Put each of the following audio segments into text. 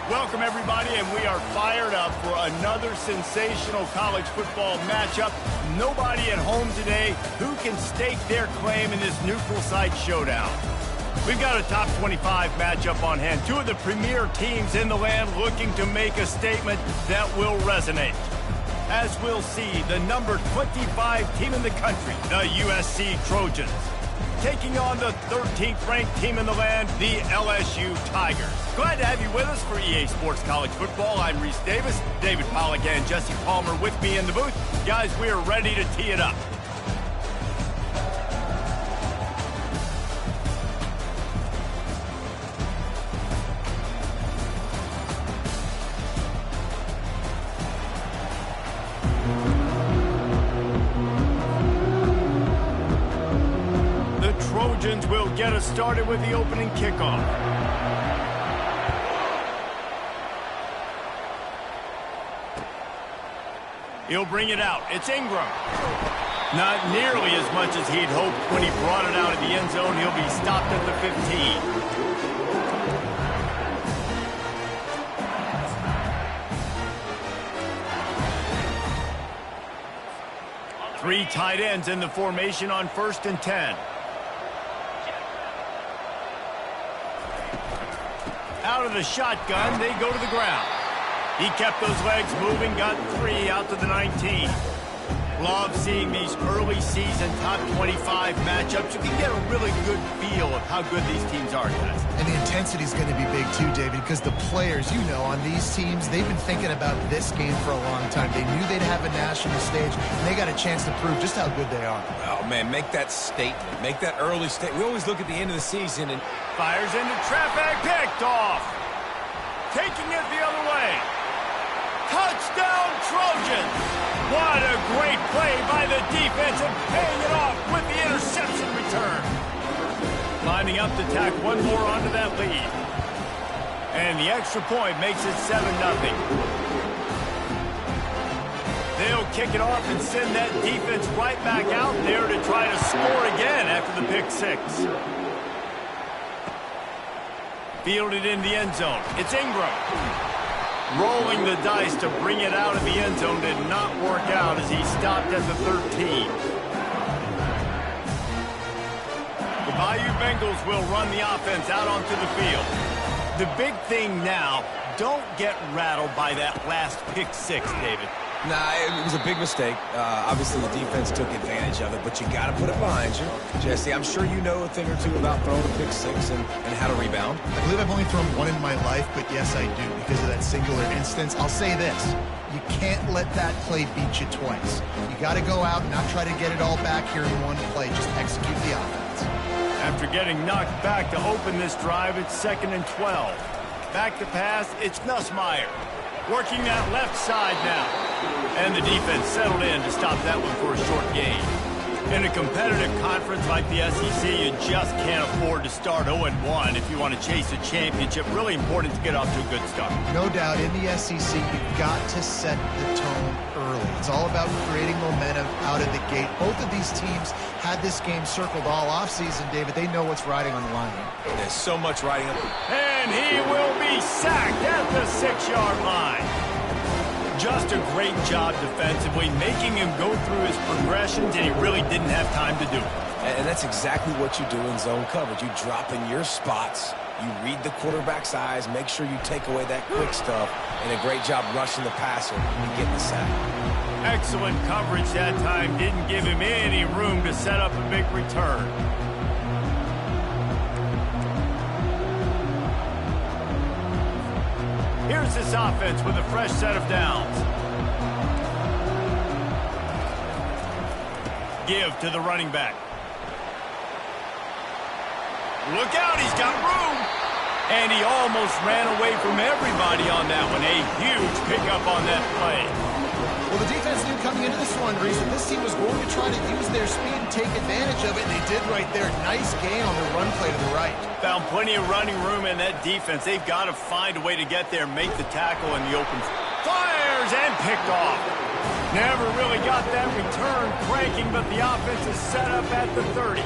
Welcome, everybody, and we are fired up for another sensational college football matchup. Nobody at home today who can stake their claim in this neutral site showdown. We've got a top 25 matchup on hand. Two of the premier teams in the land looking to make a statement that will resonate. As we'll see, the number 25 team in the country, the USC Trojans, taking on the 13th ranked team in the land, the LSU Tigers. Glad to have you with us for EA Sports College Football. I'm Reese Davis, David Pollack and Jesse Palmer with me in the booth. Guys, we are ready to tee it up. Trojans will get us started with the opening kickoff. He'll bring it out. It's Ingram. Not nearly as much as he'd hoped when he brought it out of the end zone. He'll be stopped at the 15. Three tight ends in the formation on 1st and 10. Out of the shotgun, they go to the ground. He kept those legs moving, got 3 out to the 19. Love seeing these early season top 25 matchups. You can get a really good feel of how good these teams are, guys. And the intensity is going to be big too, David, because the players, you know, on these teams, they've been thinking about this game for a long time. They knew they'd have a national stage, and they got a chance to prove just how good they are. Oh, man, make that statement. Make that early statement. We always look at the end of the season and... Fires into traffic, picked off. Taking it the other way. Touchdown, Trojans! What a great play by the defense and paying it off with the interception return. Lining up to tack one more onto that lead. And the extra point makes it 7-0. They'll kick it off and send that defense right back out there to try to score again after the pick 6. Fielded in the end zone. It's Ingram. Rolling the dice to bring it out of the end zone did not work out as he stopped at the 13. The Bayou Bengals will run the offense out onto the field. The big thing now, don't get rattled by that last pick 6, David. Nah, it was a big mistake. Obviously, the defense took advantage of it, but you got to put it behind you. Jesse, I'm sure you know a thing or two about throwing a pick 6 and how to rebound. I believe I've only thrown one in my life, but yes, I do, because of that singular instance. I'll say this. You can't let that play beat you twice. You got to go out and not try to get it all back here in one play. Just execute the offense. After getting knocked back to open this drive, it's 2nd and 12. Back to pass, it's Nussmeier. Working that left side now. And the defense settled in to stop that one for a short gain. In a competitive conference like the SEC, you just can't afford to start 0-1 if you want to chase a championship. Really important to get off to a good start. No doubt, in the SEC, you've got to set the tone early. It's all about creating momentum out of the gate. Both of these teams had this game circled all offseason, David. They know what's riding on the line here. There's so much riding up. And he will be sacked at the 6-yard line. Just a great job defensively, making him go through his progressions, and he really didn't have time to do it. And that's exactly what you do in zone coverage. You drop in your spots, you read the quarterback's eyes, make sure you take away that quick stuff, and a great job rushing the passer and getting the sack. Excellent coverage that time. Didn't give him any room to set up a big return. Here's this offense with a fresh set of downs. Give to the running back. Look out, he's got room. And he almost ran away from everybody on that one. A huge pickup on that play. Well, the defense knew coming into this one, Reese, that this team was going to try to use their speed and take advantage of it, and they did right there. Nice gain on the run play to the right. Found plenty of running room in that defense. They've got to find a way to get there, make the tackle in the open. Fires and picked off. Never really got that return cranking, but the offense is set up at the 30.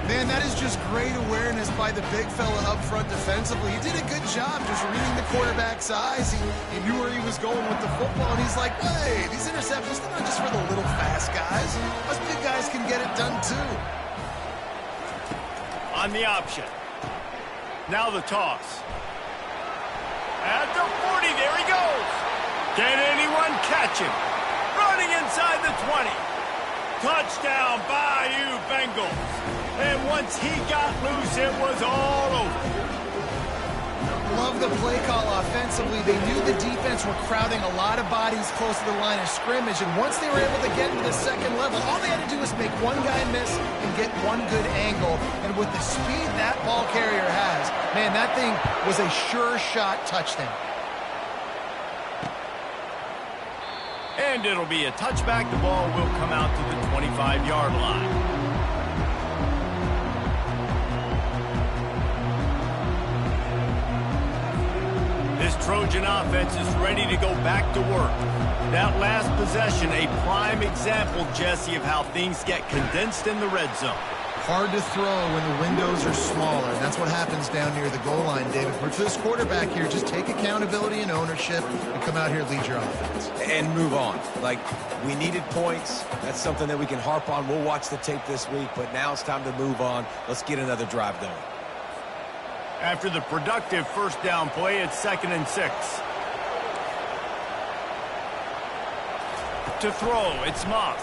Man, that is just great awareness by the big fella up front defensively. He did a good job just reading the quarterback's eyes. He knew where he was going with the football, and he's like, hey, these interceptions, they're not just for the little fast guys. Us big guys can get it done too. On the option. Now the toss. At the 40, there he goes. Can anyone catch him? Running inside the 20. Touchdown, Bayou Bengals. And once he got loose, it was all over. Love the play call offensively. They knew the defense were crowding a lot of bodies close to the line of scrimmage, and once they were able to get into the second level, all they had to do was make one guy miss and get one good angle. And with the speed that ball carrier has, man, that thing was a sure shot touchdown. And it'll be a touchback. The ball will come out to the 25-yard line. This Trojan offense is ready to go back to work. That last possession, a prime example, Jesse, of how things get condensed in the red zone. Hard to throw when the windows are smaller. That's what happens down near the goal line, David. For this quarterback here, just take accountability and ownership and come out here and lead your offense. And move on. Like, we needed points. That's something that we can harp on. We'll watch the tape this week, but now it's time to move on. Let's get another drive going. After the productive first down play, it's 2nd and 6. To throw, it's Moss.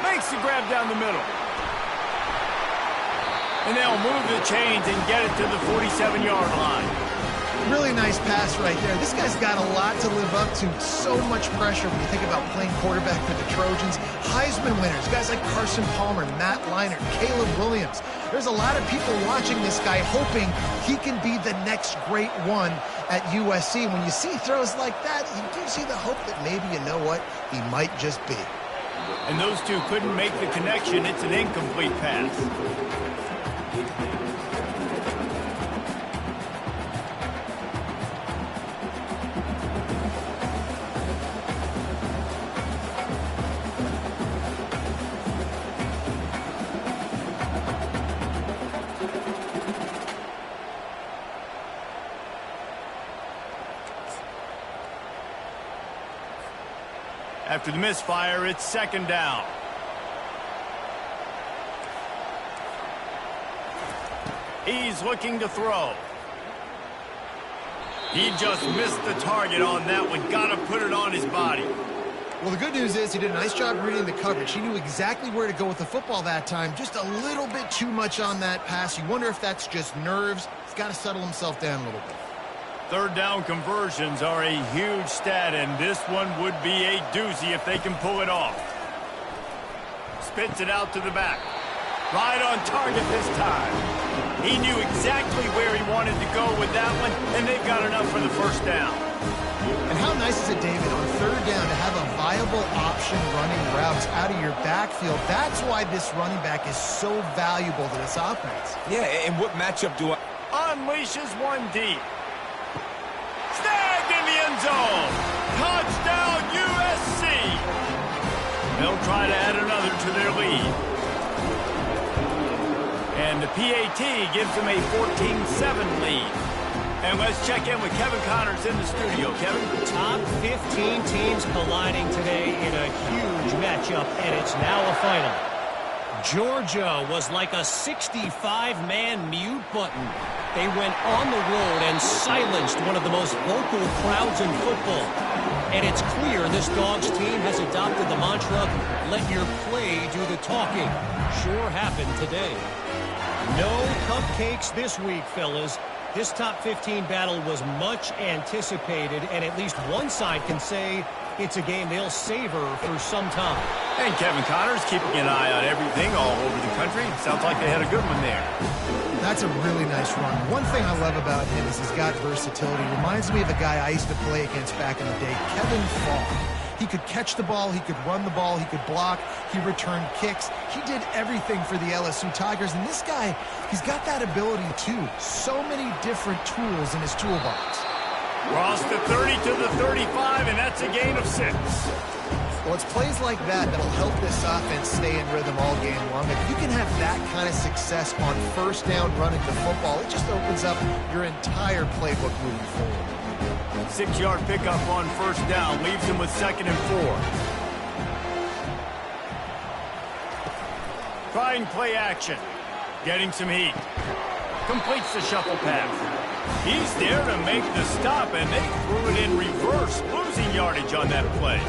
Makes the grab down the middle. And they'll move the chains and get it to the 47-yard line. Really nice pass right there. This guy's got a lot to live up to. So much pressure when you think about playing quarterback for the Trojans. Heisman winners, guys like Carson Palmer, Matt Leinart, Caleb Williams. There's a lot of people watching this guy hoping he can be the next great one at USC. When you see throws like that, you do see the hope that maybe, you know what, he might just be. And those two couldn't make the connection. It's an incomplete pass. After the misfire, it's 2nd down. He's looking to throw. He just missed the target on that one. Got to put it on his body. Well, the good news is he did a nice job reading the coverage. He knew exactly where to go with the football that time. Just a little bit too much on that pass. You wonder if that's just nerves. He's got to settle himself down a little bit. 3rd down conversions are a huge stat, and this one would be a doozy if they can pull it off. Spits it out to the back. Right on target this time. He knew exactly where he wanted to go with that one, and they've got enough for the first down. And how nice is it, David, on 3rd down to have a viable option running routes out of your backfield? That's why this running back is so valuable to this offense. Yeah, and what matchup do I... Unleashes one deep. Snagged in the end zone. Touchdown, USC. They'll try to add another to their lead. And the PAT gives them a 14-7 lead. And let's check in with Kevin Connors in the studio. Kevin? Top 15 teams colliding today in a huge matchup, and it's now a final. Georgia was like a 65-man mute button. They went on the road and silenced one of the most vocal crowds in football. And it's clear this Dogs team has adopted the mantra, let your play do the talking. Sure happened today. No cupcakes this week, fellas. This top 15 battle was much anticipated, and at least one side can say it's a game they'll savor for some time. And Kevin Connors keeping an eye on everything all over the country. Sounds like they had a good one there. That's a really nice run. One thing I love about him is he's got versatility. Reminds me of a guy I used to play against back in the day, Kevin Falk. He could catch the ball, he could run the ball, he could block, he returned kicks. He did everything for the LSU Tigers, and this guy, he's got that ability too. So many different tools in his toolbox. Cross the 30 to the 35, and that's a gain of 6. Well, it's plays like that that'll help this offense stay in rhythm all game long. If you can have that kind of success on first down running the football, it just opens up your entire playbook moving forward. 6-yard pickup on first down leaves him with 2nd and 4. Trying play action. Getting some heat. Completes the shuffle pass. He's there to make the stop, and they threw it in reverse, losing yardage on that play.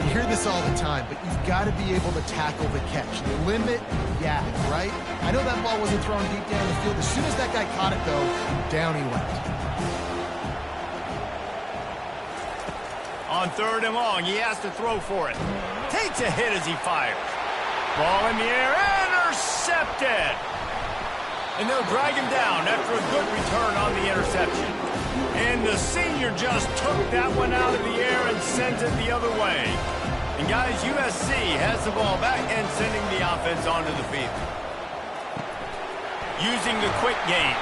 You hear this all the time, but you've got to be able to tackle the catch. Limit yak, right? I know that ball wasn't thrown deep down the field. As soon as that guy caught it, though, down he went. On 3rd and long, he has to throw for it. Takes a hit as he fires. Ball in the air, intercepted! And they'll drag him down after a good return on the interception. And the senior just took that one out of the air and sent it the other way. And guys, USC has the ball back and sending the offense onto the field. Using the quick game.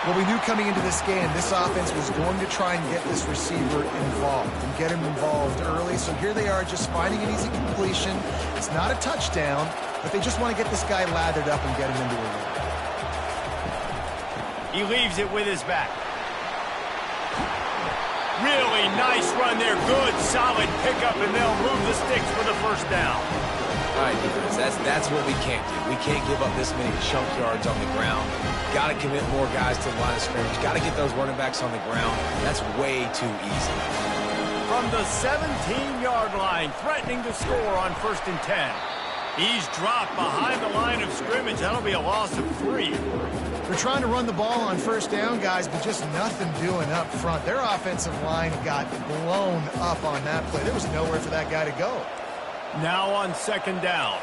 Well, we knew coming into this game, this offense was going to try and get this receiver involved and get him involved early. So here they are just finding an easy completion. It's not a touchdown, but they just want to get this guy lathered up and get him into a run. He leaves it with his back. Really nice run there. Good, solid pickup, and they'll move the sticks for the first down. All right, defense, that's what we can't do. We can't give up this many chunk yards on the ground. Got to commit more guys to the line of scrimmage. Got to get those running backs on the ground. That's way too easy. From the 17-yard line, threatening to score on 1st and 10. He's dropped behind the line of scrimmage. That'll be a loss of 3. They're trying to run the ball on first down, guys, but just nothing doing up front. Their offensive line got blown up on that play. There was nowhere for that guy to go. Now on 2nd down.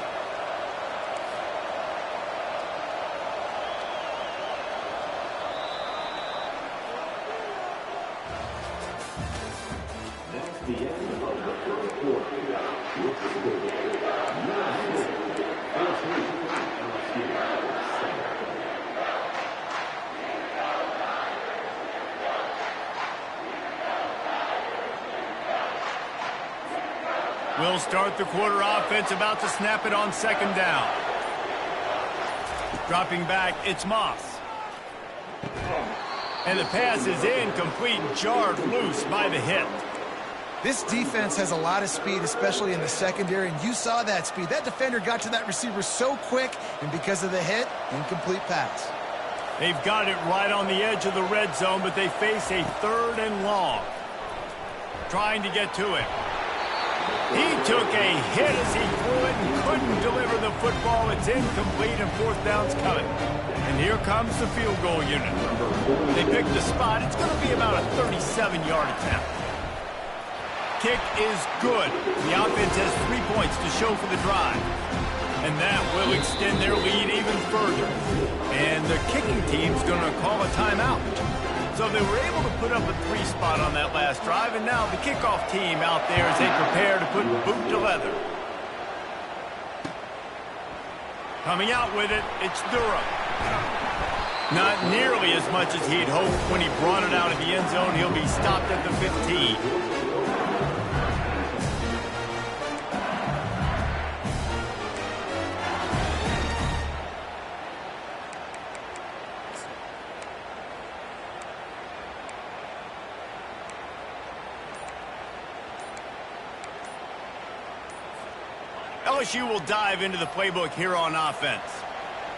The end of the third quarter. We'll start the quarter offense, about to snap it on 2nd down. Dropping back, it's Moss. And the pass is incomplete, jarred loose by the hit. This defense has a lot of speed, especially in the secondary, and you saw that speed. That defender got to that receiver so quick, and because of the hit, incomplete pass. They've got it right on the edge of the red zone, but they face a 3rd and long. Trying to get to it. He took a hit as he threw it and couldn't deliver the football. It's incomplete, and 4th down's coming. And here comes the field goal unit. They picked the spot. It's going to be about a 37-yard attempt. Kick is good. The offense has 3 points to show for the drive. And that will extend their lead even further. And the kicking team's going to call a timeout. So they were able to put up a 3 spot on that last drive, and now the kickoff team out there as they prepare to put boot to leather. Coming out with it, it's Durham. Not nearly as much as he'd hoped when he brought it out of the end zone. He'll be stopped at the 15. LSU will dive into the playbook here on offense.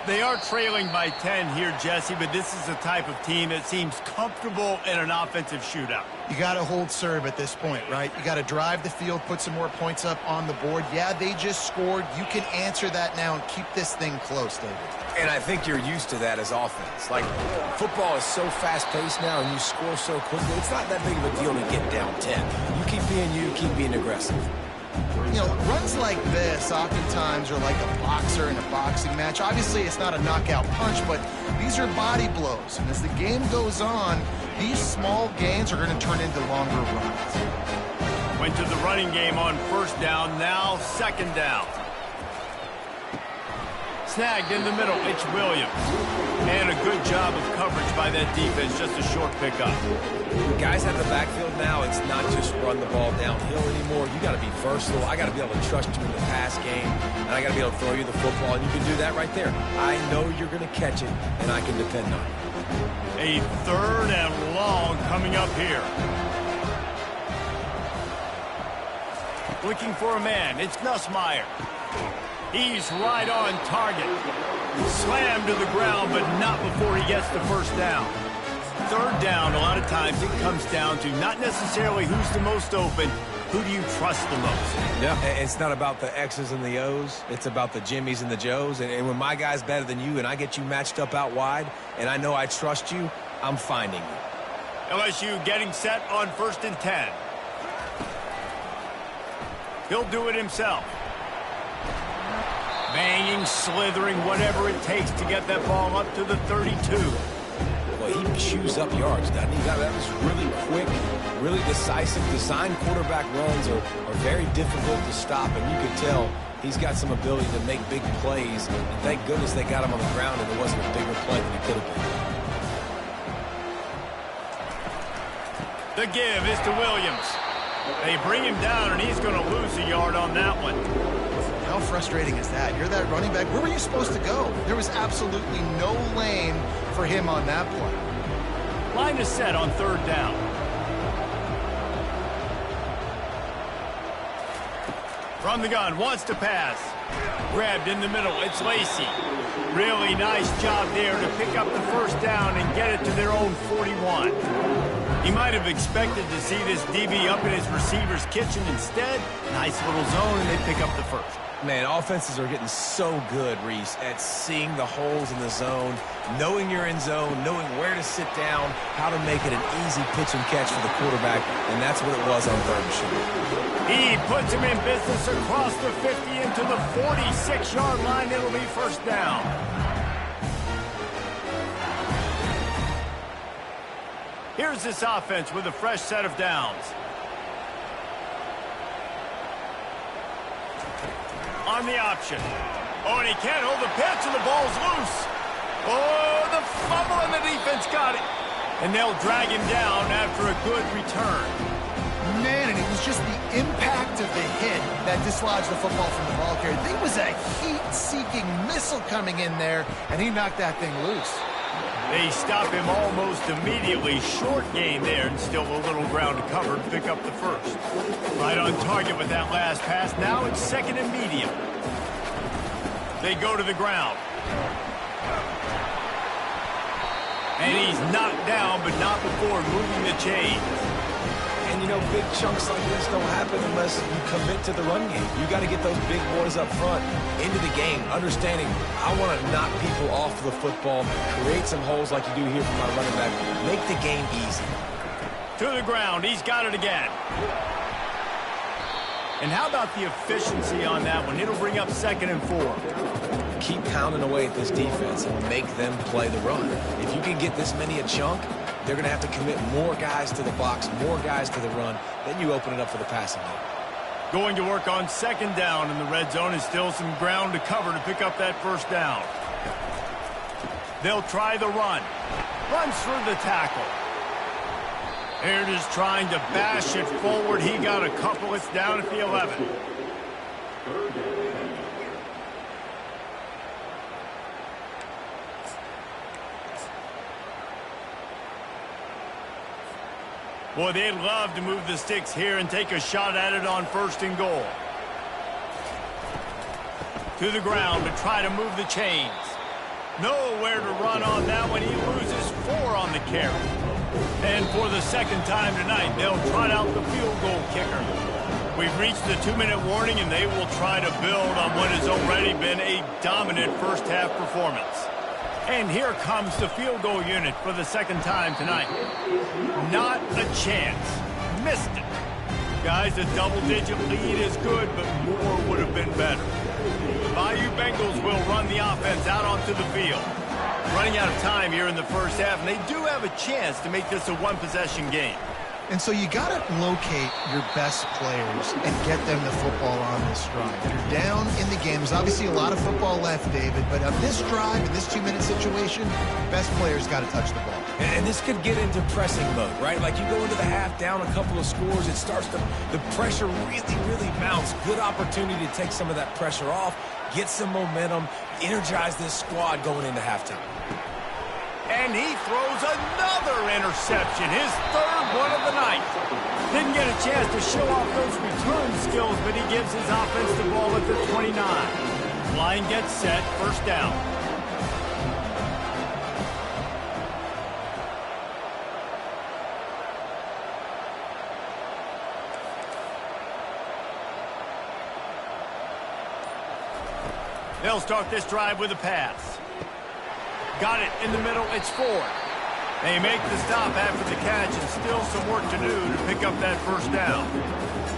They are trailing by 10 here, Jesse, but this is the type of team that seems comfortable in an offensive shootout. You got to hold serve at this point, right? You got to drive the field, put some more points up on the board. Yeah, they just scored. You can answer that now and keep this thing close, David. And I think you're used to that as offense. Like, football is so fast-paced now and you score so quickly, it's not that big of a deal to get down 10. You keep being you, keep being aggressive. You know, runs like this oftentimes are like a boxer in a boxing match. Obviously, it's not a knockout punch, but these are body blows. And as the game goes on, these small gains are going to turn into longer runs. Went to the running game on 1st down, now 2nd down. snagged in the middle. It's Williams. And a good job of coverage by that defense. Just a short pickup. The guys at the backfield now, it's not just run the ball downhill anymore. You got to be versatile. I got to be able to trust you in the pass game, and I got to be able to throw you the football, and you can do that right there. I know you're going to catch it, and I can depend on it. A 3rd and long coming up here. Looking for a man. It's Nussmeier. He's right on target. Slammed to the ground, but not before he gets the first down. 3rd down, a lot of times it comes down to not necessarily who's the most open, who do you trust the most? Yeah, it's not about the X's and the O's. It's about the Jimmies and the Joes. And when my guy's better than you and I get you matched up out wide and I know I trust you, I'm finding you. LSU getting set on 1st and 10. He'll do it himself. Banging, slithering, whatever it takes to get that ball up to the 32. Well, he chews up yards, doesn't he? That was really quick, really decisive. Design quarterback runs are very difficult to stop, and you could tell he's got some ability to make big plays. And thank goodness they got him on the ground and it wasn't a bigger play than it could have The been. give is to Williams. They bring him down, and he's going to lose a yard on that one. How frustrating is that? You're that running back. Where were you supposed to go? There was absolutely no lane for him on that play. Line is set on 3rd down. From the gun, wants to pass. Grabbed in the middle, it's Lacey. Really nice job there to pick up the first down and get it to their own 41. He might have expected to see this DB up in his receiver's kitchen. Instead, nice little zone, and they pick up the first. Man, offenses are getting so good, Reese, at seeing the holes in the zone, knowing you're in zone, knowing where to sit down, how to make it an easy pitch and catch for the quarterback, and that's what it was on 3rd and short. He puts him in business across the 50 into the 46-yard line. It'll be first down. Here's this offense with a fresh set of downs. On the option. Oh, and he can't hold the pitch, and the ball's loose. Oh, the fumble, and the defense got it. And they'll drag him down after a good return. Man, and it was just the impact of the hit that dislodged the football from the ball carrier. There was a heat-seeking missile coming in there, and he knocked that thing loose. They stop him almost immediately. Short gain there, and still a little ground to cover to pick up the first. Right on target with that last pass. Now it's 2nd and medium. They go to the ground. And he's knocked down, but not before moving the chains. And, you know, big chunks like this don't happen unless you commit to the run game. You got to get those big boys up front into the game, understanding I want to knock people off the football, create some holes like you do here for my running back, make the game easy. To the ground. He's got it again. And how about the efficiency on that one? It'll bring up 2nd and 4. Keep pounding away at this defense and make them play the run. If you can get this many a chunk, they're going to have to commit more guys to the box, more guys to the run. Then you open it up for the passing game. Going to work on 2nd down in the red zone, and still some ground to cover to pick up that first down. They'll try the run. Runs through the tackle. Here it is trying to bash it forward. He got a couple. It's down at the 11. Boy, they'd love to move the sticks here and take a shot at it on 1st and goal. To the ground to try to move the chains. Nowhere to run on that one. He loses 4 on the carry. And for the 2nd time tonight, they'll trot out the field goal kicker. We've reached the 2-minute warning, and they will try to build on what has already been a dominant first-half performance. And here comes the field goal unit for the 2nd time tonight. Not a chance. Missed it. Guys, a double-digit lead is good, but more would have been better. Bayou Bengals will run the offense out onto the field. Running out of time here in the first half, and they do have a chance to make this a one-possession game. And so you got to locate your best players and get them the football on this drive. You're down in the game. There's obviously a lot of football left, David, but on this drive, in this 2-minute situation, best players got to touch the ball. And this could get into pressing mode, right? Like you go into the half down a couple of scores, it starts to, the pressure really mounts. Good opportunity to take some of that pressure off, get some momentum, energize this squad going into halftime. And he throws another interception, his third one of the night. Didn't get a chance to show off those return skills, but he gives his offense the ball at the 29. Line gets set, first down. They'll start this drive with a pass. Got it in the middle, it's Ford. They make the stop after the catch and still some work to do to pick up that first down.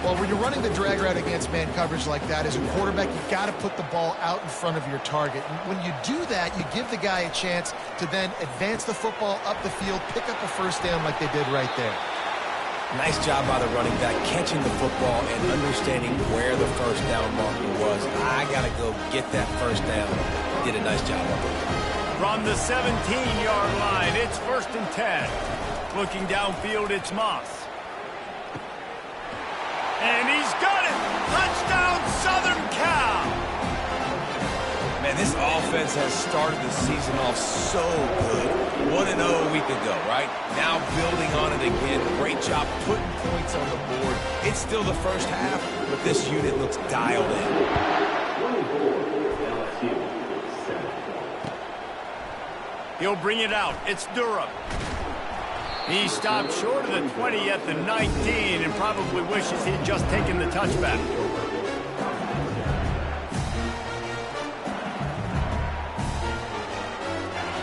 Well, when you're running the drag route against man coverage like that, as a quarterback, you've got to put the ball out in front of your target. And when you do that, you give the guy a chance to then advance the football up the field, pick up a first down like they did right there. Nice job by the running back, catching the football and understanding where the first down marker was. I got to go get that first down. Did a nice job of it. From the 17-yard line, it's 1st and 10. Looking downfield, it's Moss. And he's got it! Touchdown, Southern Cal! Man, this offense has started the season off so good. 1-0 a week ago, right? Now building on it again. Great job putting points on the board. It's still the first half, but this unit looks dialed in. 24, LSU. He'll bring it out. It's Durham. He stopped short of the 20 at the 19 and probably wishes he'd just taken the touchback.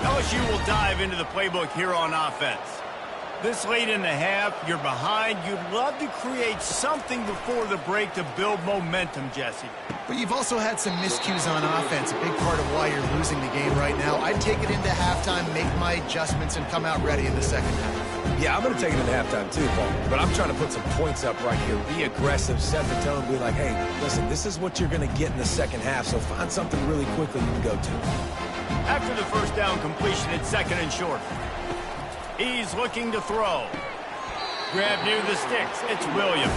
LSU will dive into the playbook here on offense. This late in the half, you're behind. You'd love to create something before the break to build momentum, Jesse. But you've also had some miscues on offense, a big part of why you're losing the game right now. I'd take it into halftime, make my adjustments, and come out ready in the second half. Yeah, I'm going to take it into halftime too, Paul. But I'm trying to put some points up right here. Be aggressive, set the tone, be like, hey, listen, this is what you're going to get in the second half, so find something really quickly you can go to. After the first down completion, it's 2nd and short. He's looking to throw. Grab near the sticks. It's Williams.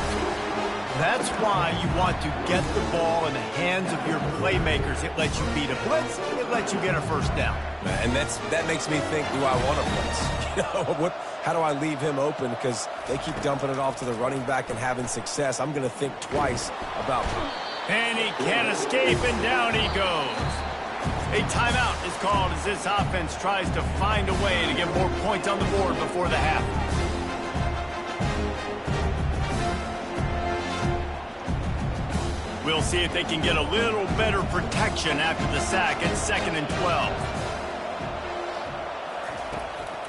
That's why you want to get the ball in the hands of your playmakers. It lets you beat a blitz. It lets you get a first down. And that makes me think, do I want to blitz? How do I leave him open? Because they keep dumping it off to the running back and having success. I'm going to think twice about it. And he can't escape, and down he goes. A timeout is called as this offense tries to find a way to get more points on the board before the half. We'll see if they can get a little better protection after the sack. It's 2nd and 12.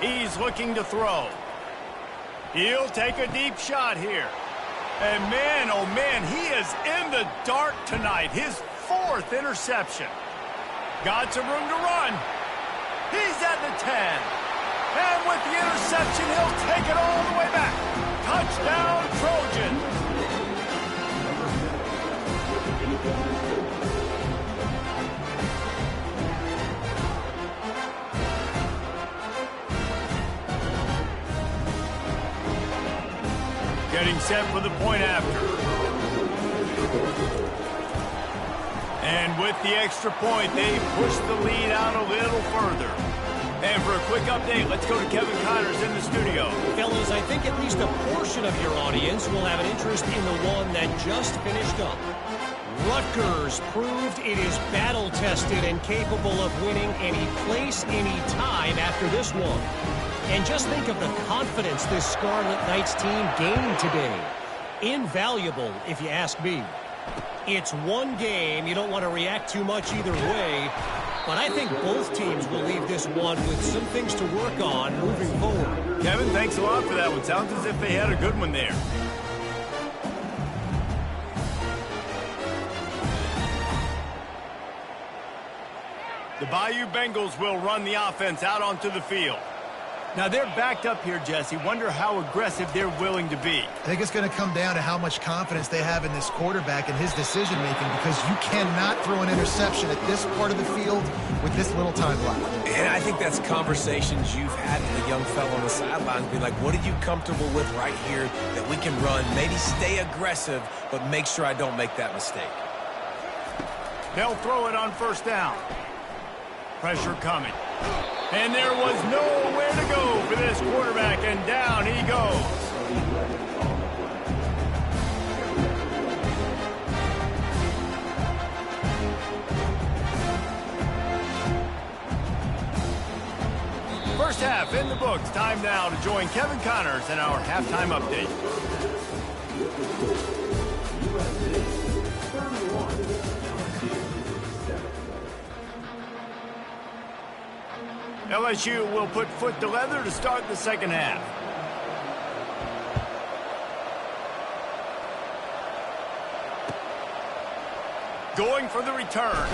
He's looking to throw. He'll take a deep shot here. And man, oh man, he is in the dark tonight. His 4th interception. Got some room to run. He's at the 10. And with the interception, he'll take it all the way back. Touchdown, Trojans. Getting set for the point after. And with the extra point, they push the lead out a little further. And for a quick update, let's go to Kevin Connors in the studio. Fellas, I think at least a portion of your audience will have an interest in the one that just finished up. Rutgers proved it is battle-tested and capable of winning any place, any time after this one. And just think of the confidence this Scarlet Knights team gained today. Invaluable, if you ask me. It's one game. You don't want to react too much either way. But I think both teams will leave this one with some things to work on moving forward. Kevin, thanks a lot for that one. Sounds as if they had a good one there. The Bayou Bengals will run the offense out onto the field. Now they're backed up here, Jesse. Wonder how aggressive they're willing to be. I think it's going to come down to how much confidence they have in this quarterback and his decision-making, because you cannot throw an interception at this part of the field with this little time left. And I think that's conversations you've had with a young fellow on the sidelines. Be like, what are you comfortable with right here that we can run? Maybe stay aggressive, but make sure I don't make that mistake. They'll throw it on first down. Pressure coming. And there was nowhere to go for this quarterback, and down he goes. First half in the books. Time now to join Kevin Connors in our halftime update. LSU will put foot to leather to start the second half. Going for the return.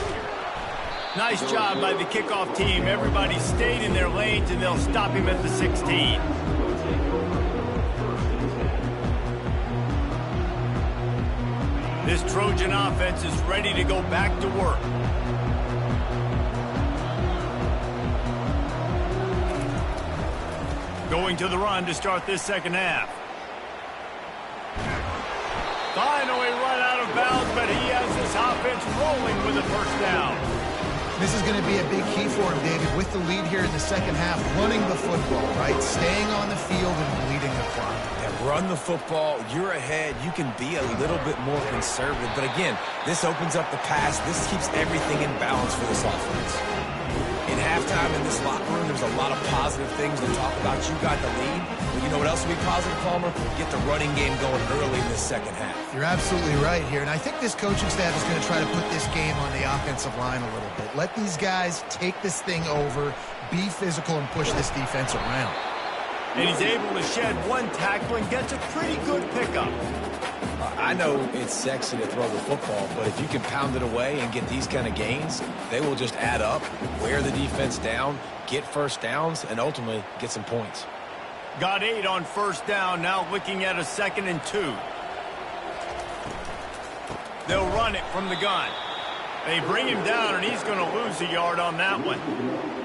Nice job by the kickoff team. Everybody stayed in their lanes, and they'll stop him at the 16. This Trojan offense is ready to go back to work. Going to the run to start this second half. Finally run out of bounds, but he has this offense rolling with a first down. This is going to be a big key for him, David, with the lead here in the second half, running the football, right? Staying on the field and bleeding the clock. Yeah, run the football. You're ahead. You can be a little bit more conservative. But again, this opens up the pass. This keeps everything in balance for this offense. In halftime in this locker room, there's a lot of positive things to talk about. You got the lead. But you know what else will be positive, Palmer? Get the running game going early in this second half. You're absolutely right here. And I think this coaching staff is going to try to put this game on the offensive line a little bit. Let these guys take this thing over, be physical, and push this defense around. And he's able to shed one tackle and gets a pretty good pickup. I know it's sexy to throw the football, but if you can pound it away and get these kind of gains, they will just add up, wear the defense down, get first downs, and ultimately get some points. Got 8 on first down, now looking at a 2nd and 2. They'll run it from the gun. They bring him down, and he's going to lose a yard on that one.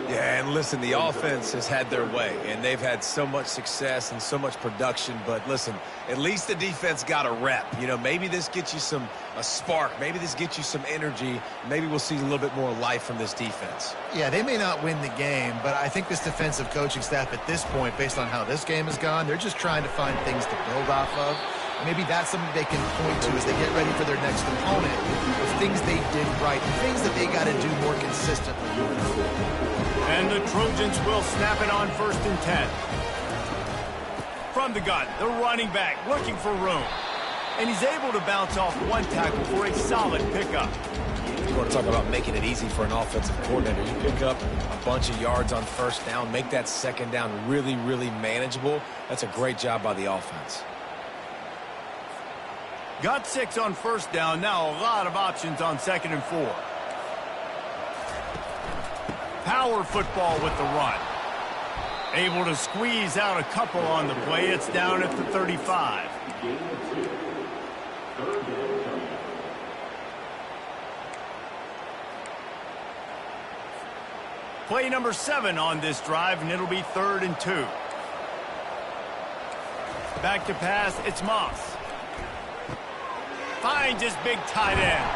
Yeah, and listen, the offense has had their way, and they've had so much success and so much production. But listen, at least the defense got a rep. You know, maybe this gets you a spark. Maybe this gets you some energy. Maybe we'll see a little bit more life from this defense. Yeah, they may not win the game, but I think this defensive coaching staff at this point, based on how this game has gone, they're just trying to find things to build off of. Maybe that's something they can point to as they get ready for their next opponent, of things they did right, things that they got to do more consistently. And the Trojans will snap it on 1st and 10. From the gun, the running back looking for room. And he's able to bounce off one tackle for a solid pickup. You want to talk about making it easy for an offensive coordinator. You pick up a bunch of yards on first down, make that second down really, really manageable. That's a great job by the offense. Got 6 on first down, now a lot of options on 2nd and 4. Power football with the run. Able to squeeze out a couple on the play. It's down at the 35. Play number 7 on this drive, and it'll be 3rd and 2. Back to pass, it's Moss. Finds his big tight end.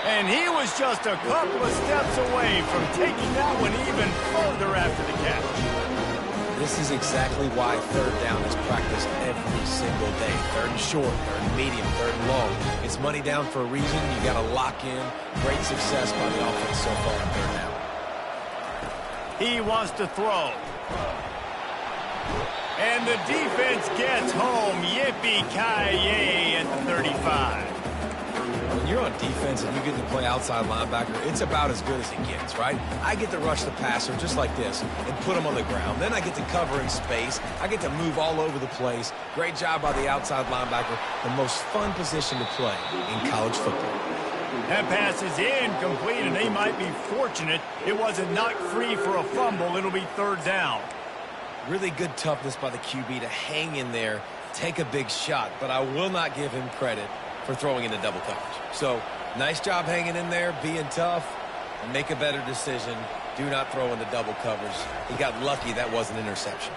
And he was just a couple of steps away from taking that one even further after the catch. This is exactly why 3rd down is practiced every single day. 3rd and short, 3rd and medium, 3rd and long. It's money down for a reason. You got to lock in. Great success by the offense so far on 3rd down. He wants to throw. And the defense gets home. Yippee-ki-yay at the 35. When you're on defense and you get to play outside linebacker, it's about as good as it gets, right? I get to rush the passer just like this and put him on the ground. Then I get to cover in space. I get to move all over the place. Great job by the outside linebacker. The most fun position to play in college football. That pass is incomplete, and they might be fortunate it wasn't knocked free for a fumble. It'll be 3rd down. Really good toughness by the QB to hang in there, take a big shot, but I will not give him credit for throwing in the double coverage. So, nice job hanging in there, being tough, and make a better decision. Do not throw in the double coverage. He got lucky that was an interception.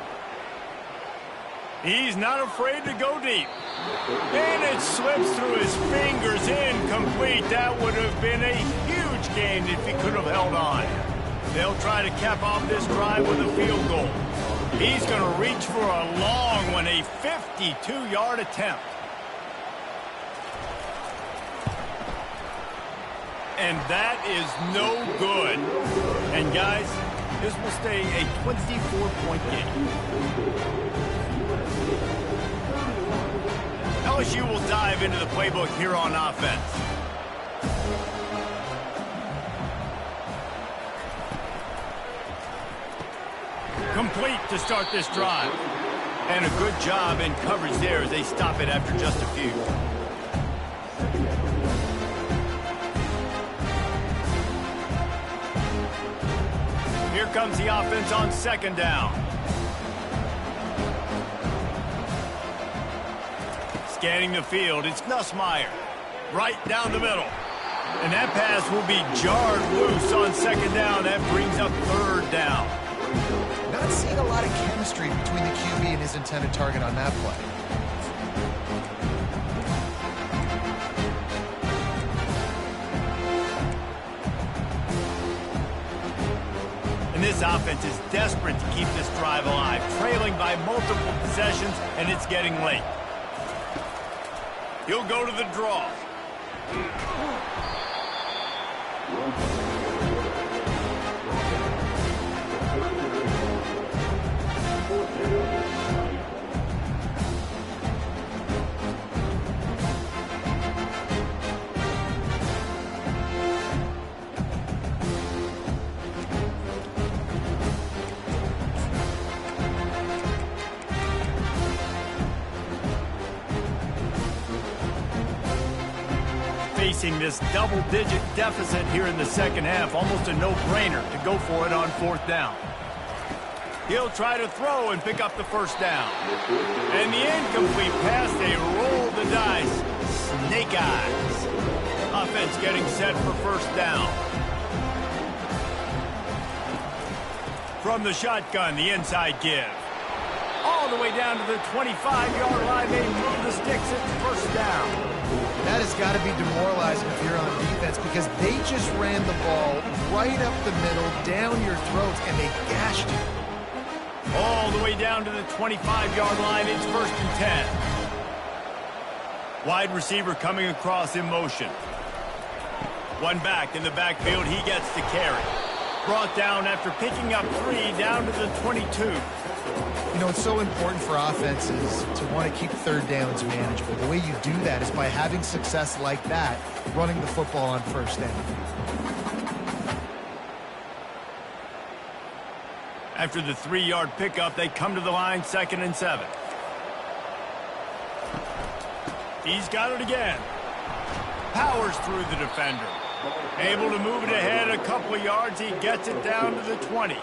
He's not afraid to go deep. And it slips through his fingers, incomplete. That would have been a huge gain if he could have held on. They'll try to cap off this drive with a field goal. He's going to reach for a long one, a 52-yard attempt. And that is no good. And guys, this will stay a 24-point game. LSU will dive into the playbook here on offense. Complete to start this drive. And a good job in coverage there as they stop it after just a few. Here comes the offense on second down. Scanning the field, it's Nussmeier. Right down the middle. And that pass will be jarred loose on second down. That brings up third down. Not seeing a lot of chemistry between the QB and his intended target on that play. And this offense is desperate to keep this drive alive, trailing by multiple possessions, and it's getting late. He'll go to the draw. Facing this double-digit deficit here in the second half, almost a no-brainer to go for it on fourth down. He'll try to throw and pick up the first down. And the incomplete pass, they roll the dice. Snake eyes. Offense getting set for first down. From the shotgun, the inside give. All the way down to the 25-yard line. They move the sticks at first down. That has got to be demoralizing if you're on defense because they just ran the ball right up the middle, down your throats, and they gashed you. All the way down to the 25-yard line. It's first and 10. Wide receiver coming across in motion. One back in the backfield. He gets the carry. Brought down after picking up 3 down to the 22. You know, it's so important for offenses to want to keep third downs manageable. The way you do that is by having success like that, running the football on first down. After the 3-yard pickup, they come to the line, 2nd and 7. He's got it again. Powers through the defender. Able to move it ahead a couple of yards. He gets it down to the 20.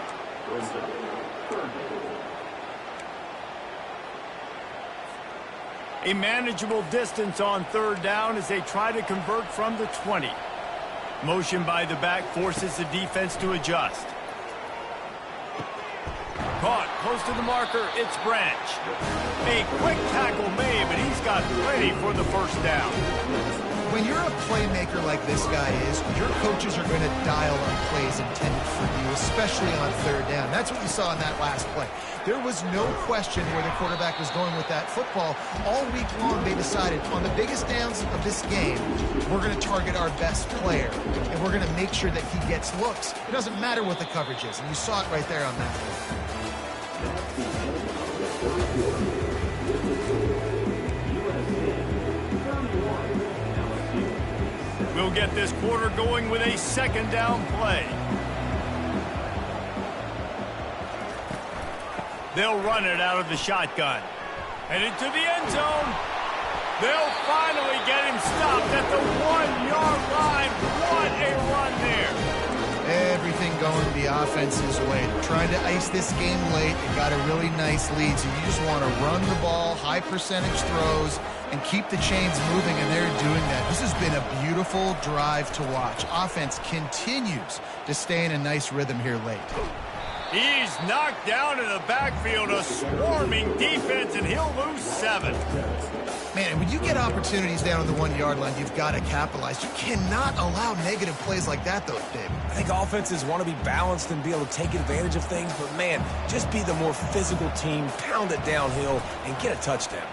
A manageable distance on third down as they try to convert from the 20. Motion by the back forces the defense to adjust. Caught close to the marker. It's Branch. A quick tackle made, but he's got plenty for the first down. When you're a playmaker like this guy is, your coaches are going to dial up plays intended for you, especially on third down. That's what you saw in that last play. There was no question where the quarterback was going with that football. All week long, they decided on the biggest downs of this game, we're going to target our best player, and we're going to make sure that he gets looks. It doesn't matter what the coverage is, and you saw it right there on that play. We'll get this quarter going with a second down play. They'll run it out of the shotgun. Headed to the end zone. They'll finally get him stopped at the 1-yard line. What a run there. Everything going the offense's way. They're trying to ice this game late. They got a really nice lead, so you just want to run the ball, high percentage throws, and keep the chains moving, and they're doing that. This has been a beautiful drive to watch. Offense continues to stay in a nice rhythm here late. He's knocked down in the backfield, a swarming defense, and he'll lose 7. Man, when you get opportunities down on the 1-yard line, you've got to capitalize. You cannot allow negative plays like that, though, David. I think offenses want to be balanced and be able to take advantage of things, but, man, just be the more physical team, pound it downhill, and get a touchdown.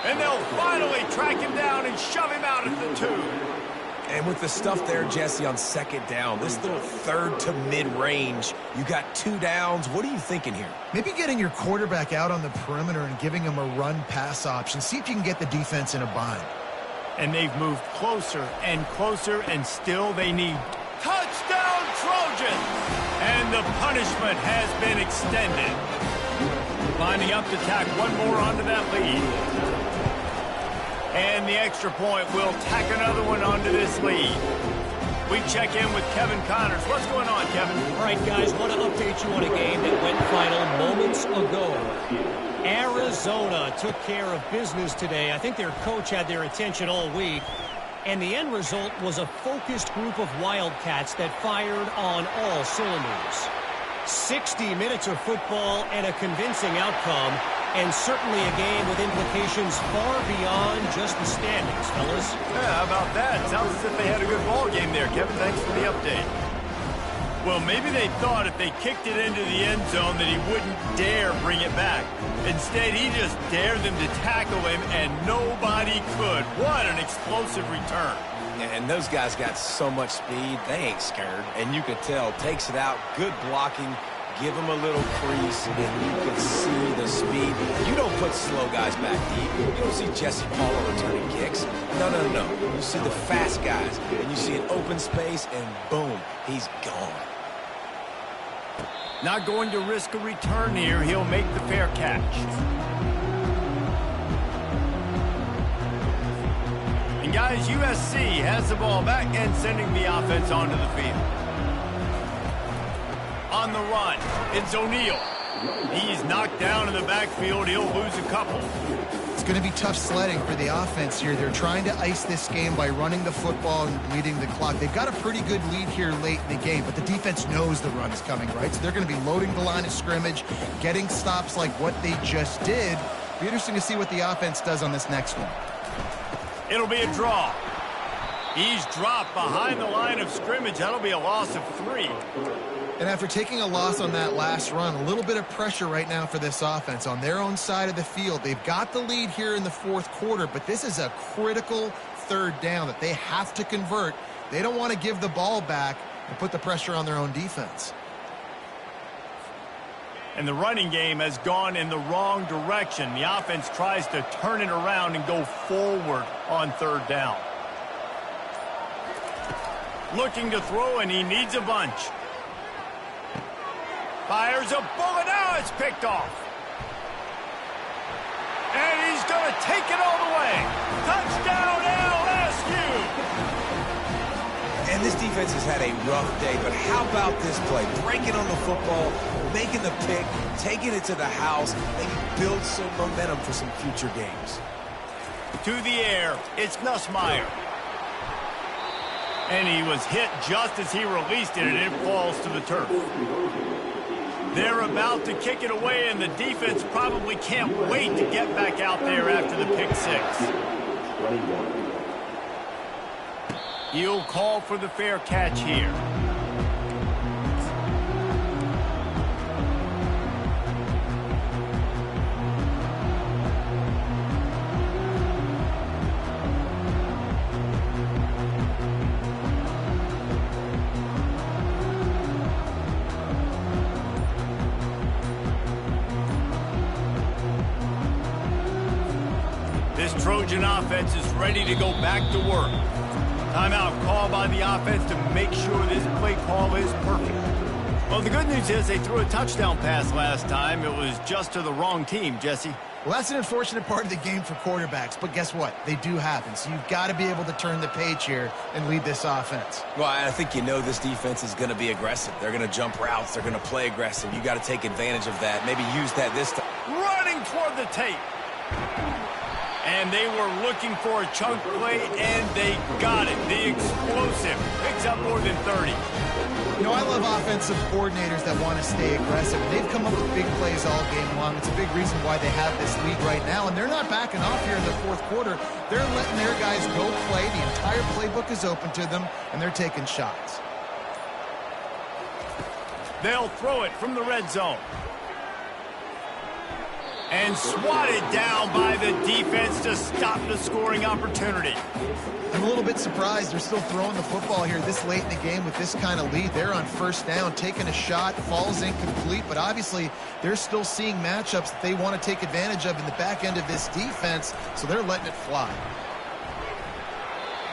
And they'll finally track him down and shove him out at the 2. And with the stuff there, Jesse, on 2nd down, this little 3rd to mid-range, you got 2 downs. What are you thinking here? Maybe getting your quarterback out on the perimeter and giving him a run-pass option. See if you can get the defense in a bind. And they've moved closer, and still they need touchdown Trojans! And the punishment has been extended. Lining up to tack one more onto that lead. And the extra point will tack another one onto this lead. We check in with Kevin Connors. What's going on, Kevin? All right, guys, want to update you on a game that went final moments ago. Arizona took care of business today. I think their coach had their attention all week. And the end result was a focused group of Wildcats that fired on all cylinders. 60 minutes of football and a convincing outcome, and certainly a game with implications far beyond just the standings, fellas. Yeah, how about that? Sounds as if they had a good ball game there, Kevin. Thanks for the update. Well, maybe they thought if they kicked it into the end zone that he wouldn't dare bring it back. Instead, he just dared them to tackle him, and nobody could. What an explosive return. And those guys got so much speed, they ain't scared. And you could tell, takes it out, good blocking, give them a little crease, and you can see the speed. You don't put slow guys back deep. You don't see Jesse Paula returning kicks. No. You see the fast guys, and you see an open space, and boom, he's gone. Not going to risk a return here. He'll make the fair catch. And guys, USC has the ball back and sending the offense onto the field. On the run, it's O'Neal. He's knocked down in the backfield. He'll lose a couple. It's going to be tough sledding for the offense here. They're trying to ice this game by running the football and bleeding the clock. They've got a pretty good lead here late in the game, but the defense knows the run is coming, right? So they're going to be loading the line of scrimmage, getting stops like what they just did. Be interesting to see what the offense does on this next one. It'll be a draw. He's dropped behind the line of scrimmage. That'll be a loss of 3. And after taking a loss on that last run, a little bit of pressure right now for this offense on their own side of the field. They've got the lead here in the 4th quarter, but this is a critical 3rd down that they have to convert. They don't want to give the ball back and put the pressure on their own defense. And the running game has gone in the wrong direction. The offense tries to turn it around and go forward on 3rd down. Looking to throw, and he needs a bunch. Fires a bullet. Now it's picked off. And he's going to take it all the way. Touchdown, LSU. And this defense has had a rough day, but how about this play? Breaking on the football, making the pick, taking it to the house, and build some momentum for some future games. To the air, it's Nussmeier. And he was hit just as he released it, and it falls to the turf. They're about to kick it away, and the defense probably can't wait to get back out there after the pick 6. He'll call for the fair catch here. This Trojan offense is ready to go back to work. Timeout call by the offense to make sure this play call is perfect. Well, the good news is they threw a touchdown pass last time. It was just to the wrong team, Jesse. Well, that's an unfortunate part of the game for quarterbacks, but guess what? They do happen, so you've got to be able to turn the page here and lead this offense. Well, I think you know this defense is going to be aggressive. They're going to jump routes. They're going to play aggressive. You got to take advantage of that. Maybe use that this time. Running toward the tape. And they were looking for a chunk play, and they got it. The explosive picks up more than 30. You know, I love offensive coordinators that want to stay aggressive. They've come up with big plays all game long. It's a big reason why they have this lead right now, and they're not backing off here in the fourth quarter. They're letting their guys go play. The entire playbook is open to them, and they're taking shots. They'll throw it from the red zone. And swatted down by the defense to stop the scoring opportunity. I'm a little bit surprised they're still throwing the football here this late in the game with this kind of lead. They're on first down, taking a shot, falls incomplete, but obviously they're still seeing matchups that they want to take advantage of in the back end of this defense, so they're letting it fly.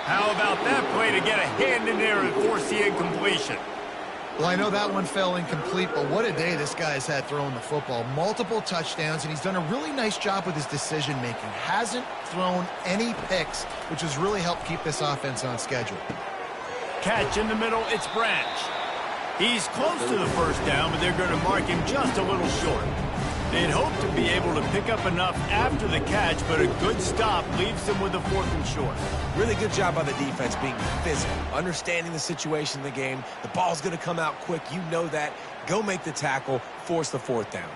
How about that play to get a hand in there and force the incompletion? Well, I know that one fell incomplete, but what a day this guy's had throwing the football. Multiple touchdowns, and he's done a really nice job with his decision-making. Hasn't thrown any picks, which has really helped keep this offense on schedule. Catch in the middle, it's Branch. He's close to the first down, but they're going to mark him just a little short. They'd hope to be able to pick up enough after the catch, but a good stop leaves them with a 4th and short. Really good job by the defense being physical, understanding the situation in the game. The ball's going to come out quick. You know that. Go make the tackle, force the 4th down.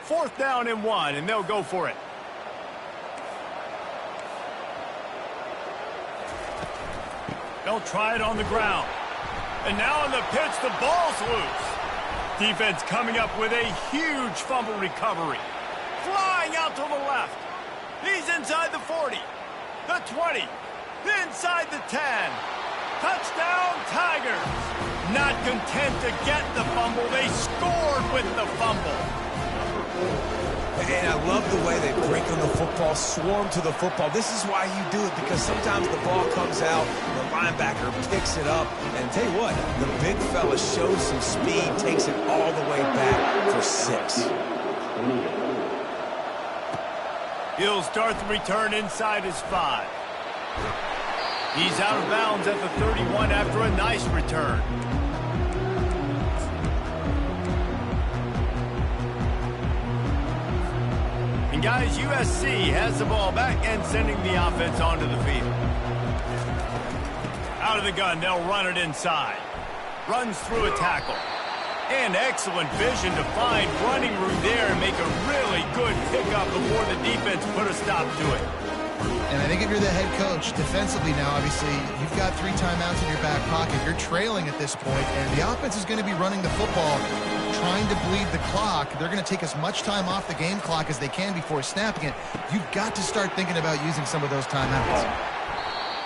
Fourth down and 1, and they'll go for it. They'll try it on the ground. And now on the pitch, the ball's loose. Defense coming up with a huge fumble recovery. Flying out to the left. He's inside the 40, the 20, inside the 10. Touchdown, Tigers. Not content to get the fumble, they scored with the fumble. And I love the way they break on the football, swarm to the football. This is why you do it, because sometimes the ball comes out, the linebacker picks it up, and tell you what, the big fella shows some speed, takes it all the way back for 6. He'll start the return inside his 5. He's out of bounds at the 31 after a nice return. And guys, USC has the ball back and sending the offense onto the field. Out of the gun, they'll run it inside. Runs through a tackle. And excellent vision to find running room there and make a really good pickup before the defense put a stop to it. And I think if you're the head coach, defensively now, obviously, you've got 3 timeouts in your back pocket. You're trailing at this point, and the offense is going to be running the football, trying to bleed the clock. They're going to take as much time off the game clock as they can before snapping it. You've got to start thinking about using some of those timeouts.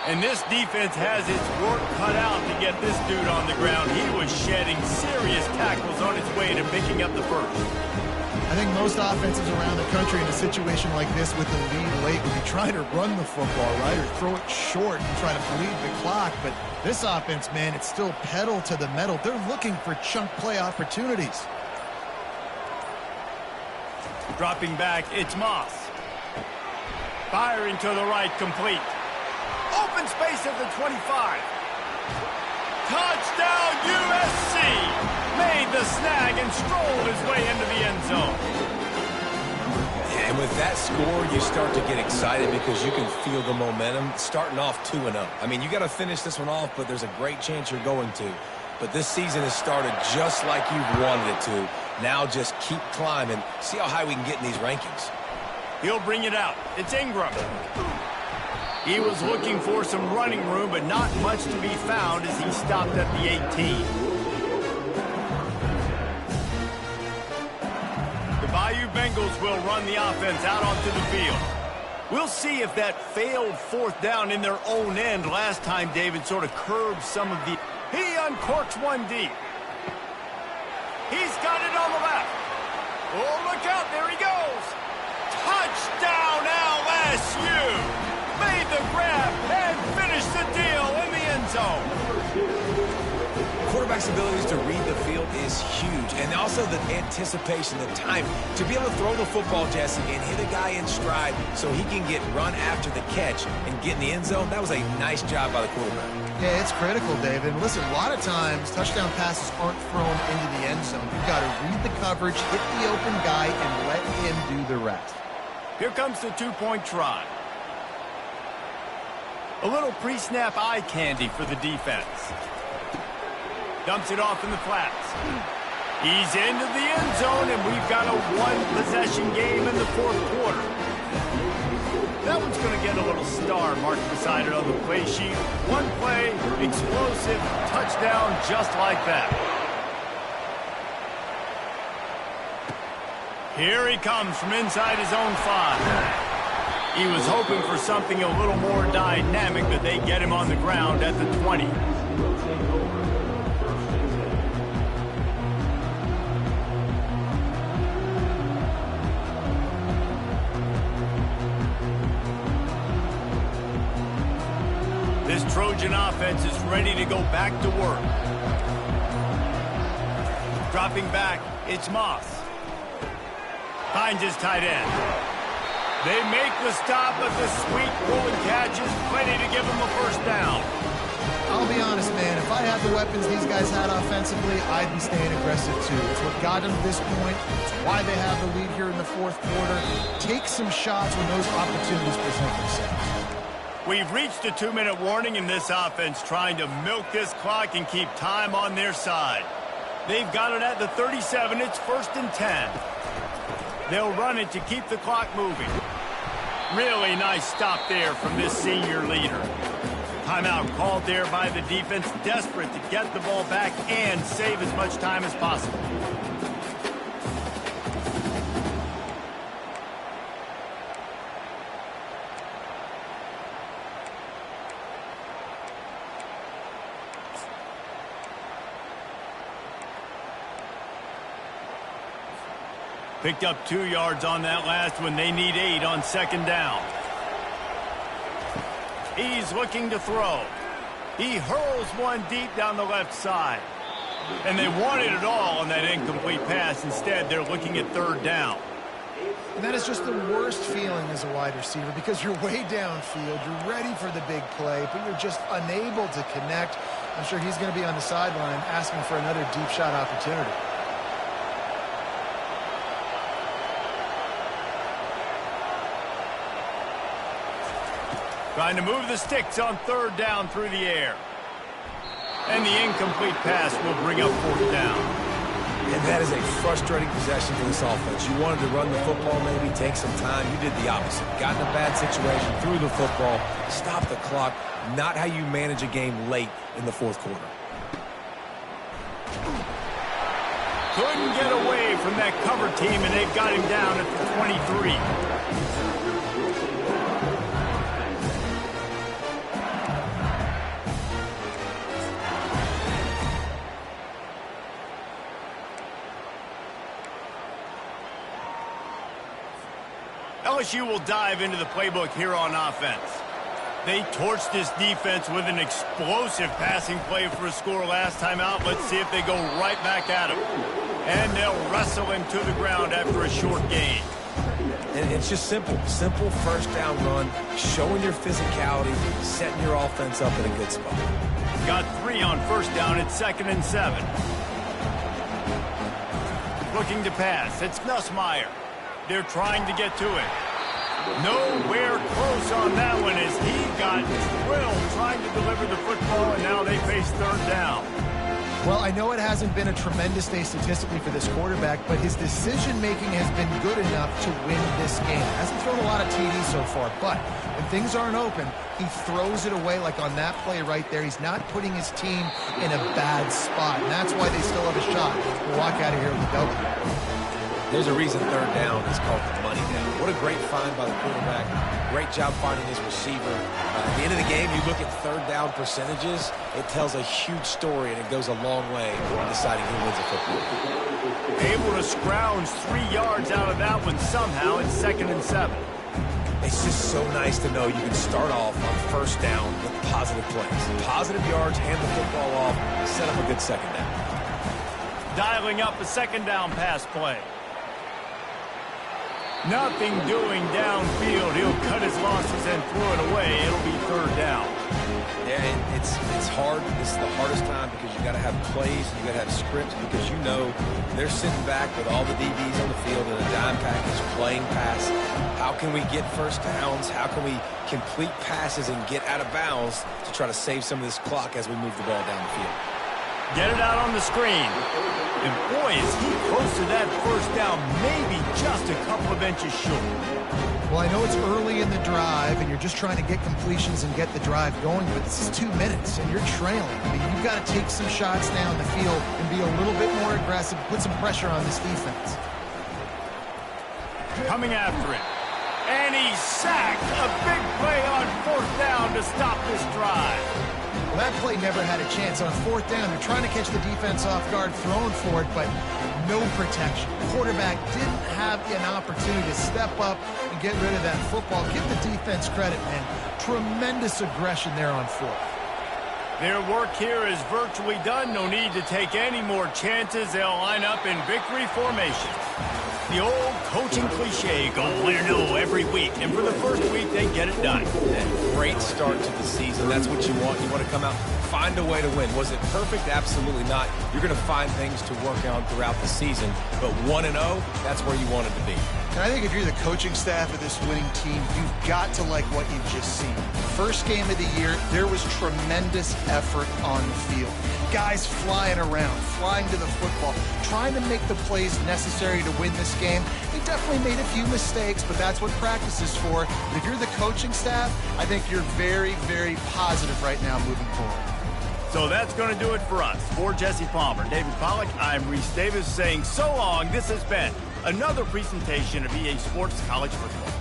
And this defense has its work cut out to get this dude on the ground. He was shedding serious tackles on his way to picking up the first. I think most offenses around the country in a situation like this with the lead late would be trying to run the football, right, or throw it short and try to bleed the clock. But this offense, man, it's still pedal to the metal. They're looking for chunk play opportunities. Dropping back, it's Moss. Firing to the right, complete. Open space at the 25. Touchdown, USC! Made the snag and strolled his way into the end zone. And with that score, you start to get excited because you can feel the momentum starting off 2-0. I mean, you got to finish this one off, but there's a great chance you're going to. But this season has started just like you've wanted it to. Now just keep climbing. See how high we can get in these rankings. He'll bring it out. It's Ingram. He was looking for some running room, but not much to be found as he stopped at the 18. The Bayou Bengals will run the offense out onto the field. We'll see if that failed 4th down in their own end last time David sort of curbed some of the... He uncorks one deep. He's got it on the left. Oh, look out. There he goes. Touchdown, LSU. Made the grab and finished the deal in the end zone. Quarterback's abilities to read the field is huge, and also the anticipation, the timing. To be able to throw the football, Jesse, and hit a guy in stride so he can get run after the catch and get in the end zone, that was a nice job by the quarterback. Yeah, it's critical, David. And listen, a lot of times touchdown passes aren't thrown into the end zone. You've got to read the coverage, hit the open guy, and let him do the rest. Here comes the two-point try. A little pre-snap eye candy for the defense. Dumps it off in the flats. He's into the end zone, and we've got a one-possession game in the fourth quarter. That one's going to get a little star marked beside it on the play sheet. One play, explosive, touchdown just like that. Here he comes from inside his own 5. He was hoping for something a little more dynamic, but they get him on the ground at the 20. This Trojan offense is ready to go back to work. Dropping back, it's Moss. Finds his tight end. They make the stop, but the sweet pulling catch is plenty to give him a first down. I'll be honest, man. If I had the weapons these guys had offensively, I'd be staying aggressive too. It's what got them to this point. It's why they have the lead here in the fourth quarter. Take some shots when those opportunities present themselves. We've reached a 2-minute warning in this offense, trying to milk this clock and keep time on their side. They've got it at the 37. It's 1st and 10. They'll run it to keep the clock moving. Really nice stop there from this senior leader. Timeout called there by the defense, desperate to get the ball back and save as much time as possible. Picked up 2 yards on that last one. They need 8 on 2nd down. He's looking to throw. He hurls one deep down the left side. And they wanted it all on that incomplete pass. Instead, they're looking at 3rd down. And that is just the worst feeling as a wide receiver because you're way downfield. You're ready for the big play, but you're just unable to connect. I'm sure he's going to be on the sideline asking for another deep shot opportunity. Trying to move the sticks on 3rd down through the air. And the incomplete pass will bring up 4th down. And that is a frustrating possession for this offense. You wanted to run the football, maybe take some time. You did the opposite. Got in a bad situation, threw the football, stopped the clock. Not how you manage a game late in the fourth quarter. Couldn't get away from that cover team, and they've got him down at the 23. LSU will dive into the playbook here on offense. They torched this defense with an explosive passing play for a score last time out. Let's see if they go right back at him. And they'll wrestle him to the ground after a short gain. And it's just simple. Simple first down run, showing your physicality, setting your offense up in a good spot. Got 3 on 1st down. It's 2nd and 7. Looking to pass. It's Nussmeier. They're trying to get to it. Nowhere close on that one as he got drilled trying to deliver the football, and now they face 3rd down. Well, I know it hasn't been a tremendous day statistically for this quarterback, but his decision-making has been good enough to win this game. Hasn't thrown a lot of TDs so far, but when things aren't open, he throws it away like on that play right there. He's not putting his team in a bad spot, and that's why they still have a shot to walk out of here with a W. There's a reason third down is called the money down. What a great find by the quarterback. Great job finding his receiver. At the end of the game, you look at third down percentages, it tells a huge story, and it goes a long way in deciding who wins a football. Able to scrounge 3 yards out of that one somehow. It's 2nd and 7. It's just so nice to know you can start off on first down with positive plays. Positive yards, hand the football off, set up a good second down. Dialing up a 2nd down pass play. Nothing doing downfield. He'll cut his losses and throw it away. It'll be 3rd down. Yeah, it's hard. This is the hardest time because you got to have plays, you got to have scripts, because you know they're sitting back with all the DBs on the field in a dime package playing pass. How can we get first downs? How can we complete passes and get out of bounds to try to save some of this clock as we move the ball down the field? Get it out on the screen. And boy, is he close to that first down, maybe just a couple of inches short. Well, I know it's early in the drive, and you're just trying to get completions and get the drive going, but this is 2 minutes, and you're trailing. I mean, you've got to take some shots down the field and be a little bit more aggressive, put some pressure on this defense. Coming after it. And he's sacked. A big play on 4th down to stop this drive. Well, that play never had a chance. On 4th down, they're trying to catch the defense off guard, throwing for it, but no protection. The quarterback didn't have an opportunity to step up and get rid of that football. Give the defense credit, man. Tremendous aggression there on 4th. Their work here is virtually done. No need to take any more chances. They'll line up in victory formation. The old coaching cliche, go win or no every week. And for the first week, they get it done. And great start to the season. That's what you want. You want to come out, find a way to win. Was it perfect? Absolutely not. You're going to find things to work on throughout the season. But 1-0, that's where you want it to be. And I think if you're the coaching staff of this winning team, you've got to like what you've just seen. First game of the year, there was tremendous effort on the field. Guys flying around, flying to the football, trying to make the plays necessary to win this game. They definitely made a few mistakes, but that's what practice is for. But if you're the coaching staff, I think you're very, very positive right now moving forward. So that's going to do it for us. For Jesse Palmer, David Pollack, I'm Reese Davis saying so long. This has been another presentation of EA Sports College Football.